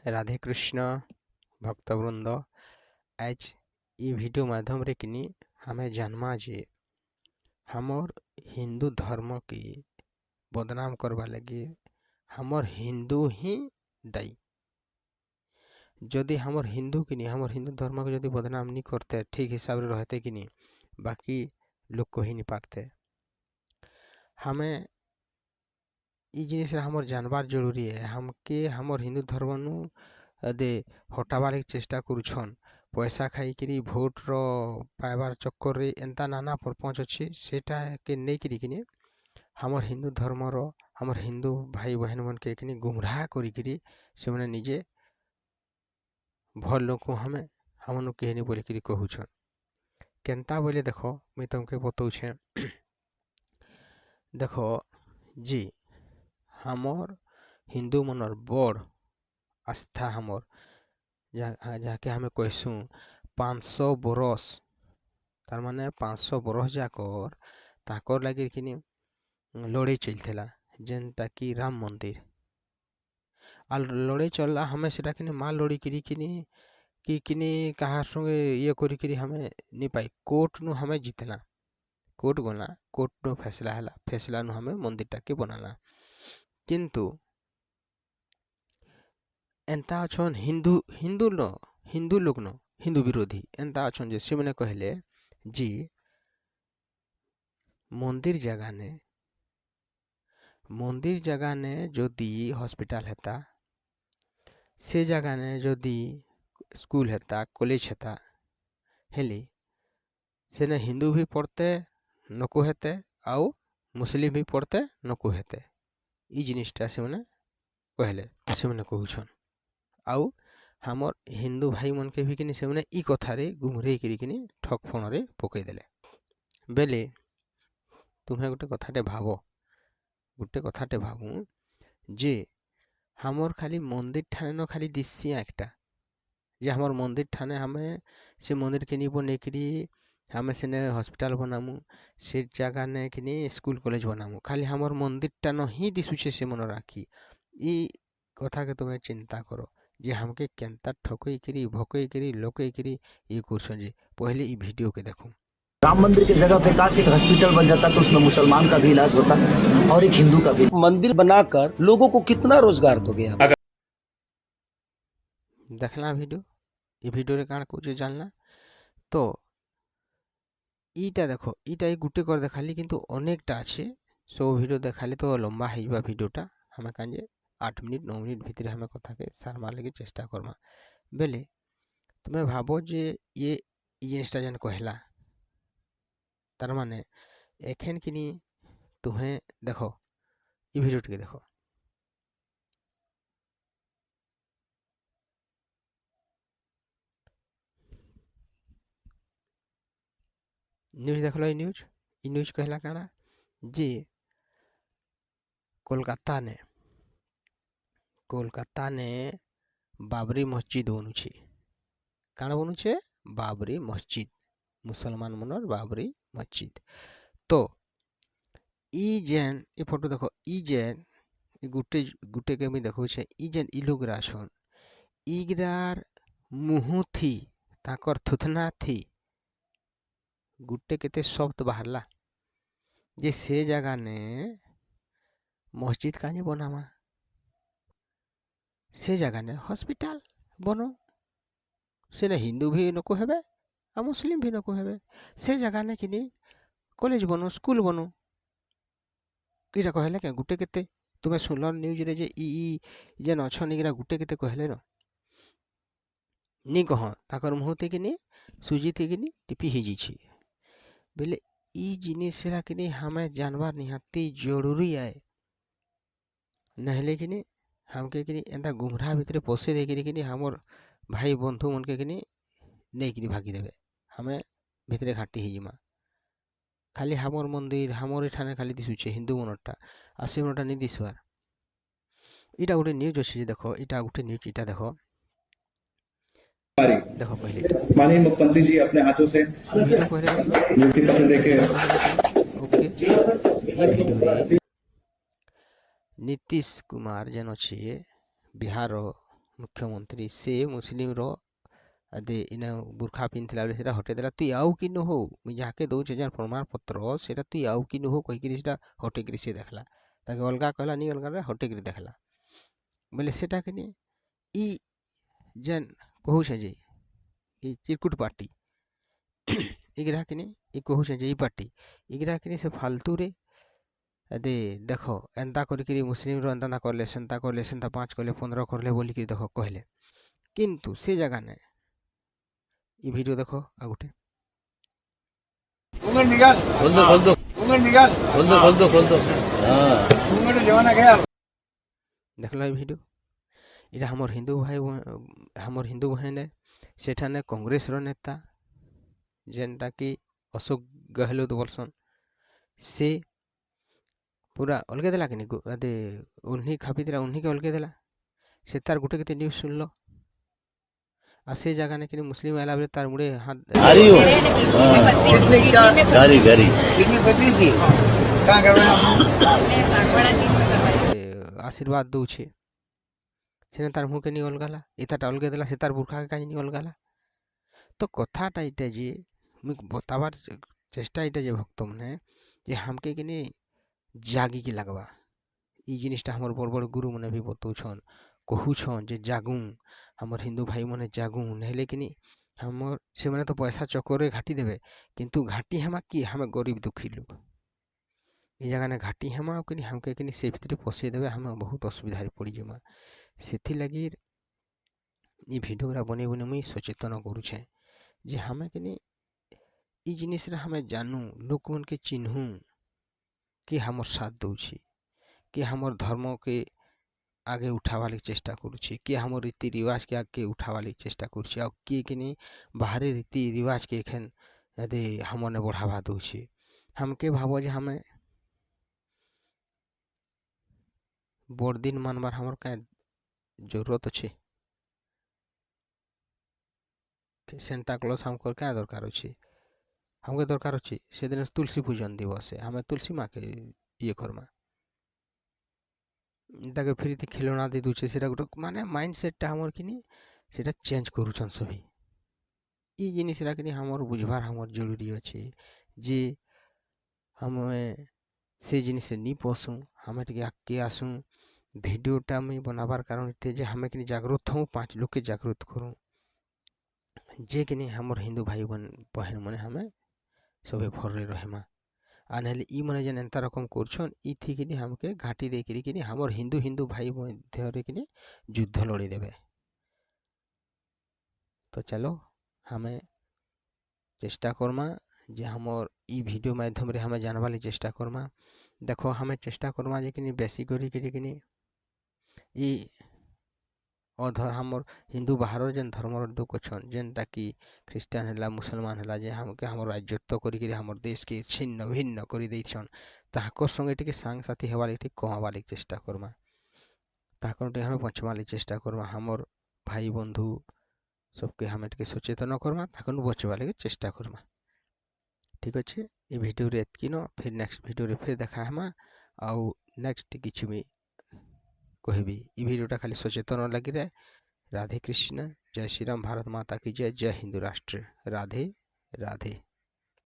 राधे कृष्ण भक्तवृंद। आज ये वीडियो माध्यम रे किनी हमें जानमा जे हमर हिंदू धर्म की बदनाम करवा लगे हमर हिंदू ही दायी। जदि हमर हिंदू किनी हमर हिंदू धर्म को जदि बदनाम नहीं करते, ठीक हिसाब रे रहते किनी, बाकी लोग को ही नहीं पारते। हमें ये जिनिस हमर जानबार जरूरी है। हमके हमर हिंदू धर्म नु दे हटाबार चेष्टा करुछन। पैसा खाई भोट रो पाइबार चक्कर रे एंता नाना परपंच अच्छे सेटा के नहीं किनी हमर हिंदू धर्म रो हमर हिंदू भाई बहन मन के किनी गुमराह करी से मैंने निजे भल लोग हमें हमन कहनी बोल करी कहूछन। केंता बोले देखो मुई तुमके बतौछे। देखो जी हमर हिंदू मनर बड़ आस्था हमर जाके हमें कहसूँ 500 बरस तार माने 500 बरस जाकर ताकर लगे कि लड़ाई चलता जेनटा कि राम मंदिर आ लड़ाई चलला हमें सेटा कि माँ लड़ी कि कहा संगे ये करी हमें नहीं पाई। कोर्ट नु हमें जीतला, कोर्ट गला, कोर्ट नु फैसला है, फैसला नु हमें मंदिर टाके बनाला। किंतु एंता अछन हिंदू लोग न हिंदू विरोधी एंता अछन जे से मैंने कहले जी मंदिर जगह ने जदि हॉस्पिटल हेता, से जगह ने जदि स्कूल हेता, कॉलेज हेता हेली से ने हिंदू भी पढ़ते नको हेते आउ मुस्लिम भी पढ़ते नको हेते। ई जिनिसटा से मैंने कहले से मैंने कहूछन। आउ हमर हिंदू भाई मन के भी किनी से मैंने ई कथारे गुमरे किनी ठक फणरे पकई देले बेले तुम्हें गोटे कथाटे भाबू जे हमर खाली मंदिर ठाने न खाली दिसी एकटा जे हमर मंदिर ठाने हमें से मंदिर के नहीं बने करी हमें से हॉस्पिटल बनामु, से जगह ने कि स्कूल कॉलेज बनामु, खाली हमर मंदिर टान ही दिशुचे से मन राखी। ई कथा के तुम्हें चिंता करो जे हमके केंता ठकई करी भकई करी लोकई करी ये कुर्सन जी। पहले ई वीडियो के देखो। राम मंदिर की जगह पे काश एक हॉस्पिटल बन जाता तो उसमें मुसलमान का भी इलाज होता और एक हिंदू का भी। मंदिर बनाकर लोगों को कितना रोजगार दो गया। देखला वीडियो, ये वीडियो रे कारण कुछ जानला तो इटा देखो, इटा एक गुटे कर देखाली किंतु अनेकटा अच्छे सो वीडियो देखाली तो लंबा है वीडियोटा। हमें कांजे 8 मिनट 9 मिनट भीतर हमें कथा के सार मार लगे चेष्टा करमा बेले तुम्हें भाबो जे ये जिनिसटा जेन कहला तार माने एखन किनी तुम्हें देखो ये वीडियो के देखो। न्यूज देख लो, न्यूज कहला काना जे कोलकाता ने बाबरी मस्जिद बनुछे। काना बनुछे? बाबरी मस्जिद, मुसलमान मनर बाबरी मस्जिद। तो ई जेन ये फोटो देखो, ई जेन गुटे के मैं देखो छे ई जेन ई लोग राशन ईगरार मुहु थी ताकर थुथना थी गुटे केते शब्द बाहरला जे से जगह ने मस्जिद काजे बनामा, से जगह ने हॉस्पिटल बनो, से ने हिंदू भी नको हेबे आ मुस्लिम भी नको हेबे, से जगह ने किनी कॉलेज बनो स्कूल बनो। किरा कहले के गुटे केते तुम्हें सुनल न्यूज रे जे ई जेन अछन इगरा गुटे केते कहले न नी कह ताकर मुहते किनी सुजी थी किनी टिपी ही जी बेले ई जिनिसरा किनी हमें जानवर निहाती जरूरी है। नहले किनी हमके किनी एंता गुमराह भितरे पोसे दे किनी हमर भाई बंधु मन के किनी नहीं किनी भागी देवे हमें भितरे घाटी ही जिमा। खाली हमर मंदिर हमर ठाने खाली दिसुचे हिंदू मनटा आसे मनटा नहीं दिसवार। इटा गोटे न्यूज अच्छे देखो, इटा गोटे न्यूज इटा देखो पहले माननीय मुख्यमंत्री जी अपने हाथों से मूर्ति पत्र लेके नीतीश कुमार जेन अच्छे बिहार मुख्यमंत्री से मुस्लिम रो अदे इना बुरखा पिंधला बेले सेटा हटे देला तु आउ कि न हो मुई जाके दउछे जन प्रमाण पत्र सेटा तु आउ कि न हो कहि कि सेटा हटे कि से देखला ताके अलगा कहला नी अलगा हटे कि देखला बोले सेटा कि नी ई जन कहू छे जे ई चिरकुट पार्टी इगरा कि नी ई कहू छे जे ई पार्टी इगरा कि नी से फालतू रे अदे देखो एंता करी मुस्लिम रो एंता करले सेंता 5 करले 15 करले बोली कि देखो कहले किंतु से जगह ने ई वीडियो देखो आ गुटे देखला वीडियो इरा हमर हिंदू भाई ने सेठाने कांग्रेस रो नेता जेनटा कि अशोक गहलोत बोलसन से पूरा अलगे देला कि अदे उन्हीं खापी देला उन्हीं के अलगे देला से तार गुटे के न्यूज सुन लो आ से जगह ने कि मुस्लिम आला बेले तार मुड़े हाथ आशीर्वाद दउछे सेने तार मुह के नी अलगाला इताटा अलगे देला से तार बुरखा के काई नी अलगाला तो कथाटा इटा जे मुई बताबार चेष्टा इटा जे भक्त मने जे हमके कि नी जागी की लगवा ई जिनिसटा हमर बड़ बड़ गुरु मने भी बतौछन कहूछन जे जागू हमर हिंदू भाई मने जागू नहेले कि नी हमर से मने तो पैसा चक्करे घाटी देबे किंतु घाटी हमा कि हमें गरीब दुखी लोग ई जगह ने घाटी हमा कि नी हमके कि नी से भितरे पसे देबे हम बहुत असुविधा रे पड़ी जमा सेथि लगी ई वीडियोरा बने बने मुई सचेतन करूछे जे हमें कि नी ई जिनिस रे हमें जानू लोक मन के चिन्हू कि हमर साथ दउछि कि हमर धर्म के आगे उठावाली चेष्टा करुछि कि हमर रीति रिवाज के आगे उठावाली चेष्टा करुछि आ कि नी बाहरी रीति रिवाज के एखन यदि हमने बढ़ावा दउछि हमके भाबो जे हमें बड़ दिन मानबार हमर का जरूरत अछि सेंटा क्लॉज हमको क्या दरकार अछि हमके दरकार अछि से दिन तुलसी पूजन दिवस है हमें तुलसी माँ के ये करमा ताके फिर खिलौना दे दूचे सेटा गोटे माने माइंडसेट हमर कि नी सेटा चेंज करूछन सभी ई जिनिसरा कि नी हमर बुझबार हमर जरूरी अछि जे हमें से जिनिस नी पोसू हमें टिके आके आसू वीडियोटा में बनाबार कारण इते जे हमें कि नी जागरूक हूँ 5 लोग के जागरूक करूँ जे कि नी हमर हिंदू भाई बहन मने हमें सबे भरले रहेमा आ नहले ई मने जेन एंता रकम करछन ई थी कि नी हमके घाटी दे कि नी हमर हिंदू भाई मध्य रे कि नी युद्ध लड़ी देबे तो चलो हमें चेष्टा करमा जे हमर ई वीडियो माध्यम रे हमें जानवाली चेष्टा करमा देखो हमें चेष्टा करमा जे कि नी बेसी करी कि नी ई अधर हमर हिंदू बाहर जेन धर्म लोक अछन जेनटा कि ख्रीस्टान हला मुसलमान हला जे हमके हमर राज्यत्व करी हमर देश के छिन्न भिन्न करी दैछन ताको संगे टिके सांग साथी हेवाली टिके कहवाली चेष्टा करमा ताको टिके हमें पछवाली चेष्टा करमा हमर भाई बंधु सबके हमें टिके सचेतन करमा ताको बचवाली चेष्टा करमा ठीक अच्छे ये वीडियो रे एतकी न फिर नेक्स्ट वीडियो रे फिर देखा हमा आउ नेक्स्ट किछु भी कहबी ई वीडियोटा खाली सचेतन लगी रहे राधे कृष्ण जय श्री राम भारत माता की जय जय हिंदू राष्ट्र राधे राधे।